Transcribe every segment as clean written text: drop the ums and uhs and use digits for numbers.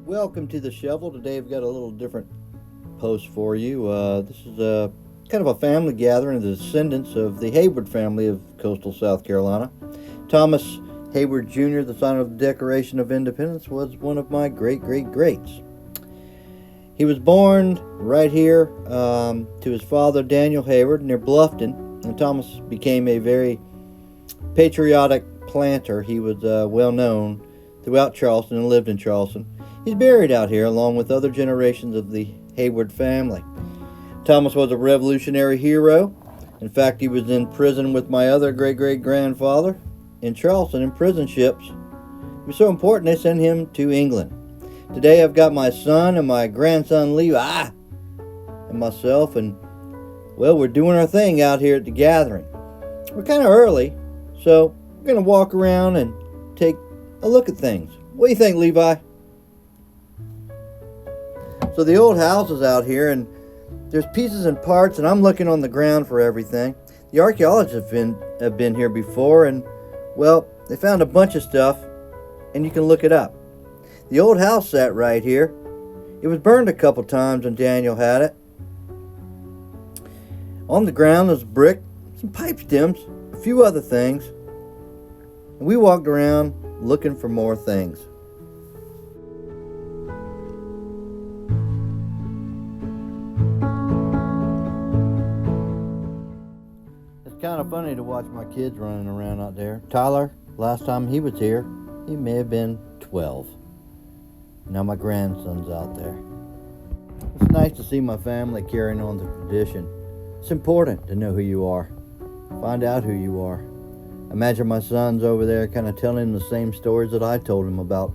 Welcome to the Shovel. Today we've got a little different post for you. This is a kind of a family gathering of the descendants of the Heyward family of coastal South Carolina. Thomas Heyward Jr., the signer of the Declaration of Independence, was one of my greats. He was born right here to his father Daniel Heyward near Bluffton, and Thomas became a very patriotic planter. He was well known throughout Charleston and lived in Charleston. He's buried out here along with other generations of the Heyward family. Thomas was a revolutionary hero. In fact, he was in prison with my other great-grandfather in Charleston in prison ships. It was so important they sent him to England. Today I've got my son and my grandson Levi and myself, and well, we're doing our thing out here at the gathering. We're kind of early, so we're going to walk around and take a look at things. What do you think, Levi? So the old house is out here, and there's pieces and parts, and I'm looking on the ground for everything. The archaeologists have been here before, and well, they found a bunch of stuff, and you can look it up. The old house sat right here. It was burned a couple times when Daniel had it. On the ground there's brick, some pipe stems, a few other things. And we walked around looking for more things. It's kind of funny to watch my kids running around out there. Tyler, last time he was here, he may have been 12. Now my grandson's out there. It's nice to see my family carrying on the tradition. It's important to know who you are. Find out who you are. Imagine my son's over there kind of telling him the same stories that I told him about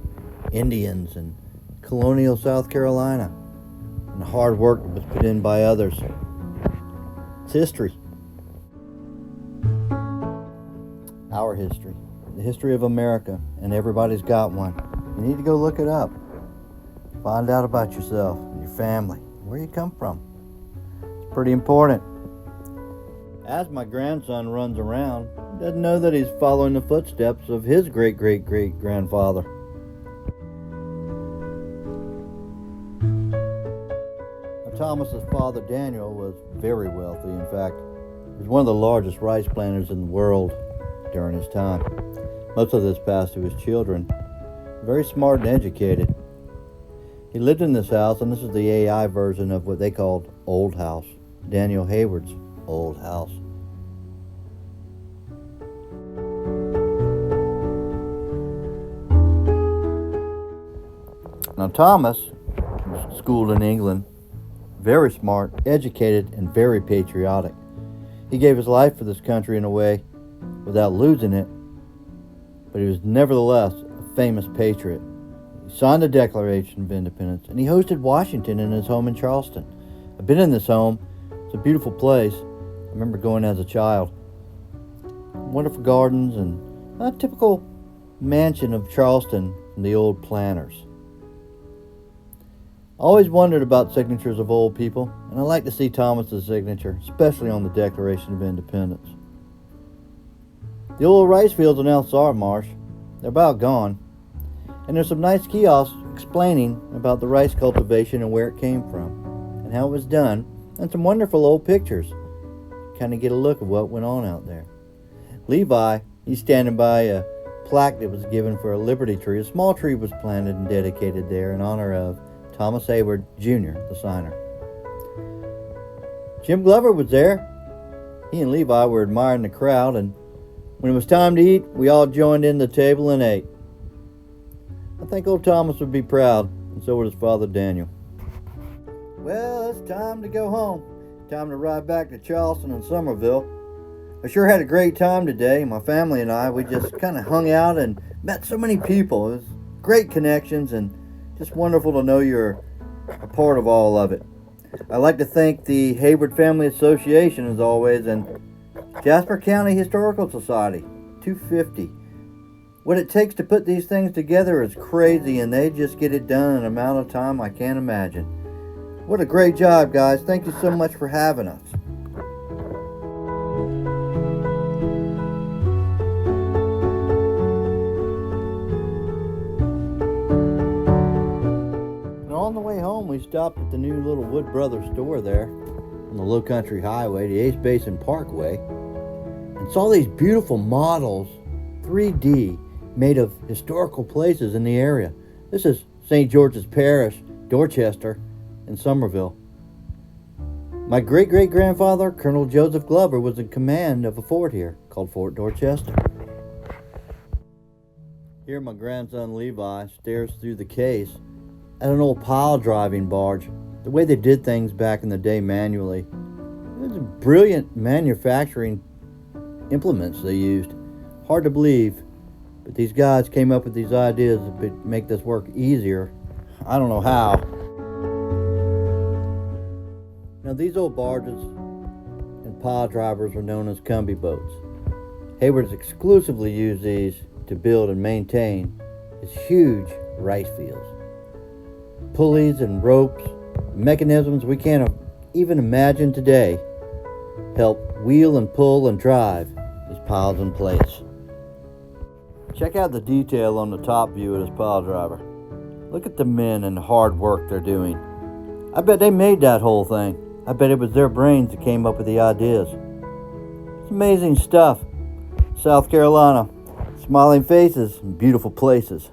Indians and colonial South Carolina and the hard work that was put in by others. It's history. Our history. The history of America, and everybody's got one. You need to go look it up. Find out about yourself and your family, where you come from. It's pretty important. As my grandson runs around, he doesn't know that he's following the footsteps of his great-grandfather. Now, Thomas's father Daniel was very wealthy. In fact, he was one of the largest rice planters in the world during his time. Most of this passed to his children. Very smart and educated. He lived in this house, and this is the AI version of what they called Old House. Daniel Heyward's old house. Now Thomas was schooled in England, very smart, educated, and very patriotic. He gave his life for this country in a way without losing it, but he was nevertheless a famous patriot. He signed the Declaration of Independence, and he hosted Washington in his home in Charleston. I've been in this home. It's a beautiful place. I remember going as a child. Wonderful gardens and a typical mansion of Charleston from the old planters. I always wondered about signatures of old people, and I like to see Thomas's signature, especially on the Declaration of Independence. The old rice fields are now salt marsh. They're about gone. And there's some nice kiosks explaining about the rice cultivation and where it came from and how it was done, and some wonderful old pictures. Kind of get a look of what went on out there. Levi, he's standing by a plaque that was given for a liberty tree. A small tree was planted and dedicated there in honor of Thomas Heyward Jr., the signer. Jim Glover was there. He and Levi were admiring the crowd, and when it was time to eat, we all joined in the table and ate. I think old Thomas would be proud, and so would his father Daniel. Well, it's time to go home. Time to ride back to Charleston and Summerville. I sure had a great time today. My family and I, we just kind of hung out and met so many people. It was great connections and just wonderful to know you're a part of all of it. I'd like to thank the Heyward Family Association, as always, and Jasper County Historical Society, 250. What it takes to put these things together is crazy, and they just get it done in an amount of time I can't imagine. What a great job, guys. Thank you so much for having us. on the way home, we stopped at the new little Wood Brothers store there on the Low Country Highway, the Ace Basin Parkway, and saw these beautiful models, 3D, made of historical places in the area. This is St. George's Parish, Dorchester, in Somerville. My great-great-grandfather, Colonel Joseph Glover, was in command of a fort here called Fort Dorchester. Here my grandson Levi stares through the case at an old pile driving barge. The way they did things back in the day manually. It was brilliant manufacturing implements they used. Hard to believe, but these guys came up with these ideas to make this work easier. I don't know how. Now these old barges and pile drivers were known as combi boats. Heyward's exclusively used these to build and maintain his huge rice fields. Pulleys and ropes, mechanisms we can't even imagine today, help wheel and pull and drive these piles in place. Check out the detail on the top view of this pile driver. Look at the men and the hard work they're doing. I bet they made that whole thing. I bet it was their brains that came up with the ideas. It's amazing stuff. South Carolina, smiling faces and beautiful places.